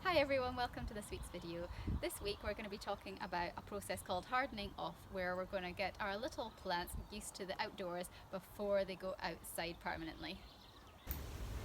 Hi everyone, welcome to this week's video. This week we're going to be talking about a process called hardening off, where we're going to get our little plants used to the outdoors before they go outside permanently.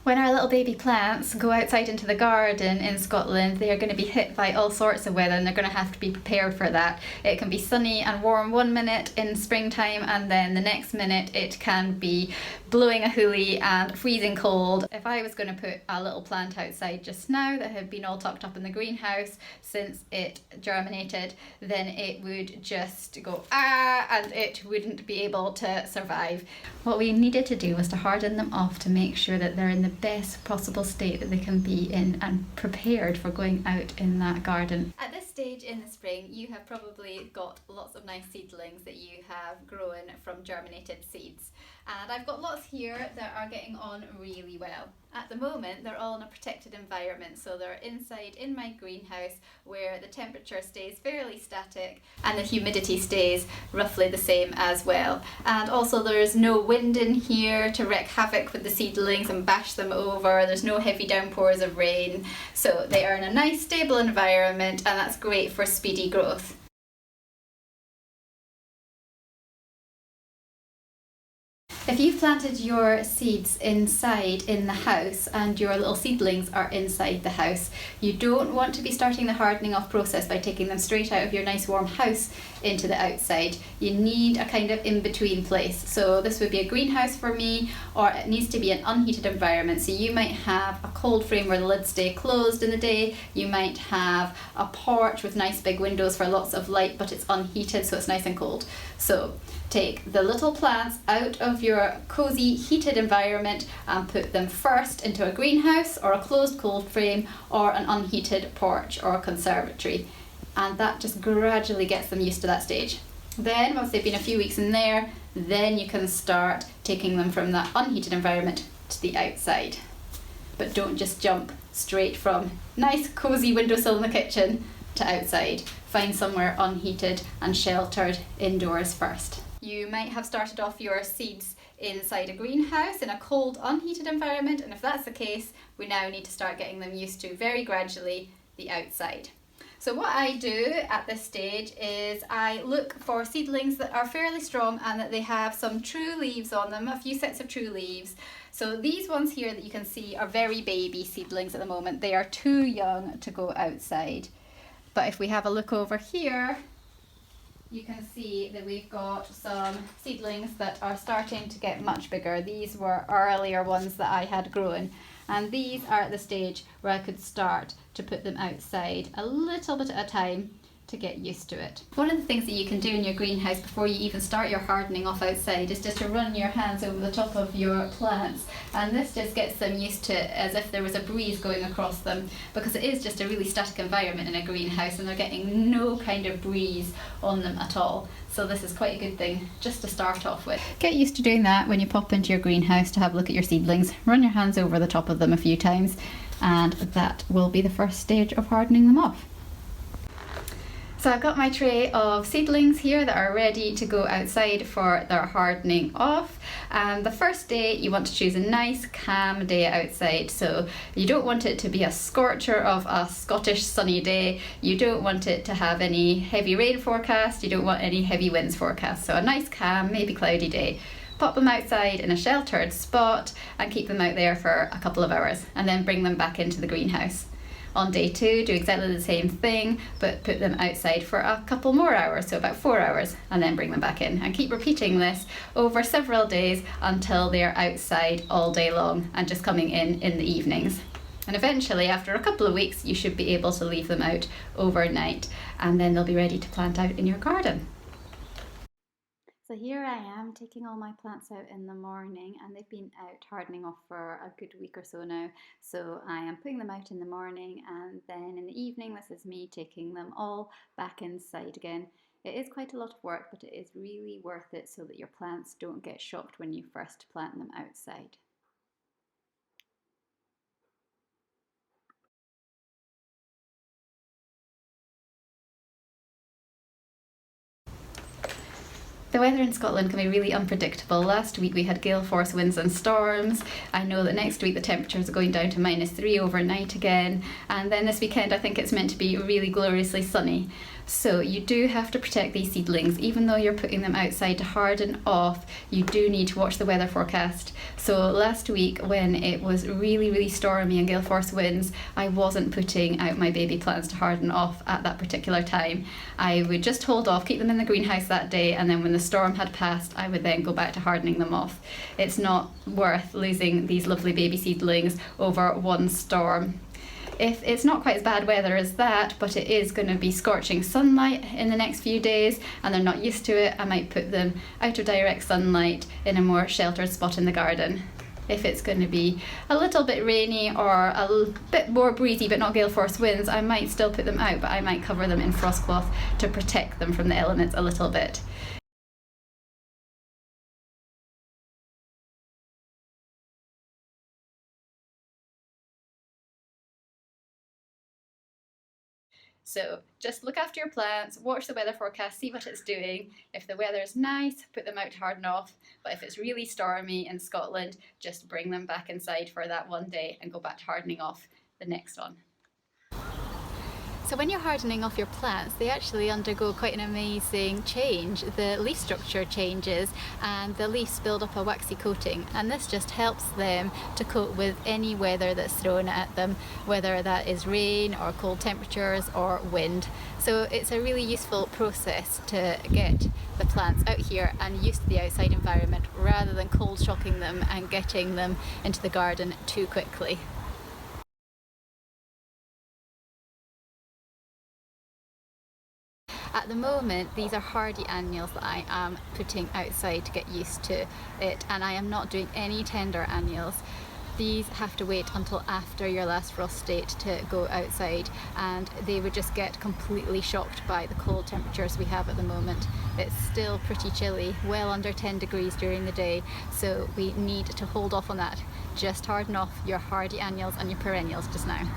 When our little baby plants go outside into the garden in Scotland, they are going to be hit by all sorts of weather and they're going to have to be prepared for that. It can be sunny and warm one minute in springtime, and then the next minute it can be blowing a hoolie and freezing cold. If I was going to put a little plant outside just now that had been all tucked up in the greenhouse since it germinated, then it would just go and it wouldn't be able to survive. What we needed to do was to harden them off to make sure that they're in the best possible state that they can be in and prepared for going out in that garden. At this stage in the spring, you have probably got lots of nice seedlings that you have grown from germinated seeds. And I've got lots here that are getting on really well. At the moment, they're all in a protected environment, so they're inside in my greenhouse where the temperature stays fairly static and the humidity stays roughly the same as well. And also there's no wind in here to wreak havoc with the seedlings and bash them over. There's no heavy downpours of rain, so they are in a nice stable environment, and that's great for speedy growth. If you've planted your seeds inside in the house and your little seedlings are inside the house, you don't want to be starting the hardening off process by taking them straight out of your nice warm house into the outside. You need a kind of in-between place. So this would be a greenhouse for me, or it needs to be an unheated environment. So you might have a cold frame where the lids stay closed in the day. You might have a porch with nice big windows for lots of light, but it's unheated, so it's nice and cold. So take the little plants out of your cozy heated environment and put them first into a greenhouse or a closed cold frame or an unheated porch or a conservatory, and that just gradually gets them used to that stage. Then once they've been a few weeks in there, then you can start taking them from that unheated environment to the outside. But don't just jump straight from nice cozy windowsill in the kitchen to outside. Find somewhere unheated and sheltered indoors first. You might have started off your seeds inside a greenhouse in a cold, unheated environment, and if that's the case, we now need to start getting them used to, very gradually, the outside. So what I do at this stage is I look for seedlings that are fairly strong and that they have some true leaves on them, a few sets of true leaves. So these ones here that you can see are very baby seedlings at the moment. They are too young to go outside. But if we have a look over here, you can see that we've got some seedlings that are starting to get much bigger. These were earlier ones that I had grown, and these are at the stage where I could start to put them outside a little bit at a time to get used to it. One of the things that you can do in your greenhouse before you even start your hardening off outside is just to run your hands over the top of your plants, and this just gets them used to it as if there was a breeze going across them, because it is just a really static environment in a greenhouse and they're getting no kind of breeze on them at all. So this is quite a good thing just to start off with. Get used to doing that when you pop into your greenhouse to have a look at your seedlings. Run your hands over the top of them a few times, and that will be the first stage of hardening them off. So I've got my tray of seedlings here that are ready to go outside for their hardening off. And the first day you want to choose a nice calm day outside. So you don't want it to be a scorcher of a Scottish sunny day. You don't want it to have any heavy rain forecast. You don't want any heavy winds forecast. So a nice calm, maybe cloudy day. Pop them outside in a sheltered spot and keep them out there for a couple of hours, and then bring them back into the greenhouse. On day 2, do exactly the same thing, but put them outside for a couple more hours, so about 4 hours, and then bring them back in. And keep repeating this over several days until they're outside all day long and just coming in the evenings. And eventually, after a couple of weeks, you should be able to leave them out overnight, and then they'll be ready to plant out in your garden. So here I am taking all my plants out in the morning, and they've been out hardening off for a good week or so now. So I am putting them out in the morning, and then in the evening this is me taking them all back inside again. It is quite a lot of work, but it is really worth it so that your plants don't get shocked when you first plant them outside. The weather in Scotland can be really unpredictable. Last week we had gale force winds and storms. I know that next week the temperatures are going down to -3 overnight again. And then this weekend I think it's meant to be really gloriously sunny. So you do have to protect these seedlings. Even though you're putting them outside to harden off, you do need to watch the weather forecast. So last week when it was really stormy and gale force winds, I wasn't putting out my baby plants to harden off at that particular time. I would just hold off, keep them in the greenhouse that day, and then when the storm had passed, I would then go back to hardening them off. It's not worth losing these lovely baby seedlings over one storm. If it's not quite as bad weather as that, but it is going to be scorching sunlight in the next few days and they're not used to it, I might put them out of direct sunlight in a more sheltered spot in the garden. If it's going to be a little bit rainy or a bit more breezy but not gale force winds, I might still put them out, but I might cover them in frost cloth to protect them from the elements a little bit. So just look after your plants, watch the weather forecast, see what it's doing. If the weather is nice, put them out to harden off. But if it's really stormy in Scotland, just bring them back inside for that one day and go back to hardening off the next one. So when you're hardening off your plants, they actually undergo quite an amazing change. The leaf structure changes and the leaves build up a waxy coating, and this just helps them to cope with any weather that's thrown at them, whether that is rain or cold temperatures or wind. So it's a really useful process to get the plants out here and used to the outside environment rather than cold shocking them and getting them into the garden too quickly. At the moment, these are hardy annuals that I am putting outside to get used to it, and I am not doing any tender annuals. These have to wait until after your last frost date to go outside, and they would just get completely shocked by the cold temperatures we have at the moment. It's still pretty chilly, well under 10 degrees during the day, so we need to hold off on that. Just harden off your hardy annuals and your perennials just now.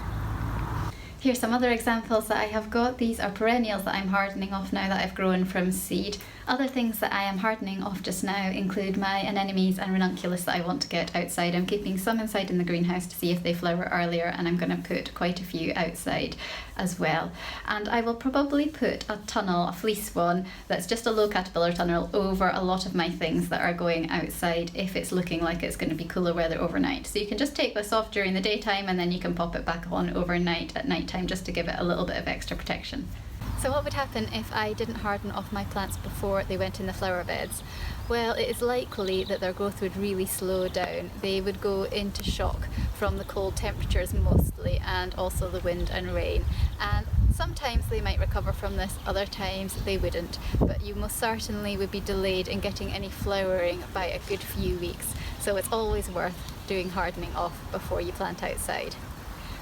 Here's some other examples that I have got. These are perennials that I'm hardening off now that I've grown from seed. Other things that I am hardening off just now include my anemones and ranunculus that I want to get outside. I'm keeping some inside in the greenhouse to see if they flower earlier, and I'm going to put quite a few outside as well. And I will probably put a tunnel, a fleece one, that's just a low caterpillar tunnel over a lot of my things that are going outside if it's looking like it's going to be cooler weather overnight. So you can just take this off during the daytime and then you can pop it back on overnight at night time just to give it a little bit of extra protection. So what would happen if I didn't harden off my plants before they went in the flower beds? Well, it is likely that their growth would really slow down. They would go into shock from the cold temperatures mostly, and also the wind and rain. And sometimes they might recover from this, other times they wouldn't. But you most certainly would be delayed in getting any flowering by a good few weeks. So it's always worth doing hardening off before you plant outside.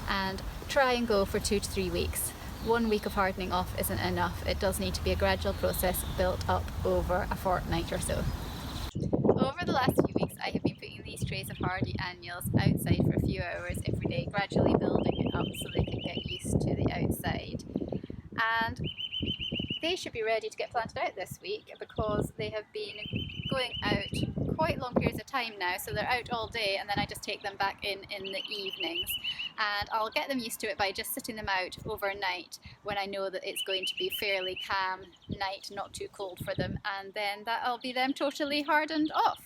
And try and go for 2 to 3 weeks. 1 week of hardening off isn't enough. It does need to be a gradual process built up over a fortnight or so. Over the last few weeks I have been putting these trays of hardy annuals outside for a few hours every day, gradually building it up so they can get used to the outside. And they should be ready to get planted out this week because they have been going out quite long periods of time now, so they're out all day and then I just take them back in the evenings, and I'll get them used to it by just sitting them out overnight when I know that it's going to be fairly calm night, not too cold for them, and then that'll be them totally hardened off.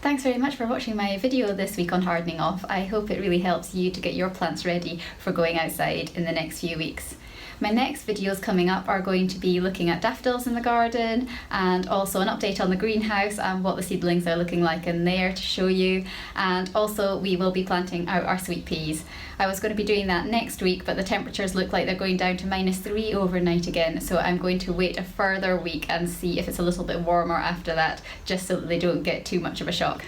Thanks very much for watching my video this week on hardening off. I hope it really helps you to get your plants ready for going outside in the next few weeks. My next videos coming up are going to be looking at daffodils in the garden, and also an update on the greenhouse and what the seedlings are looking like in there to show you, and also we will be planting out our sweet peas. I was going to be doing that next week, but the temperatures look like they're going down to -3 overnight again, so I'm going to wait a further week and see if it's a little bit warmer after that, just so that they don't get too much of a shock.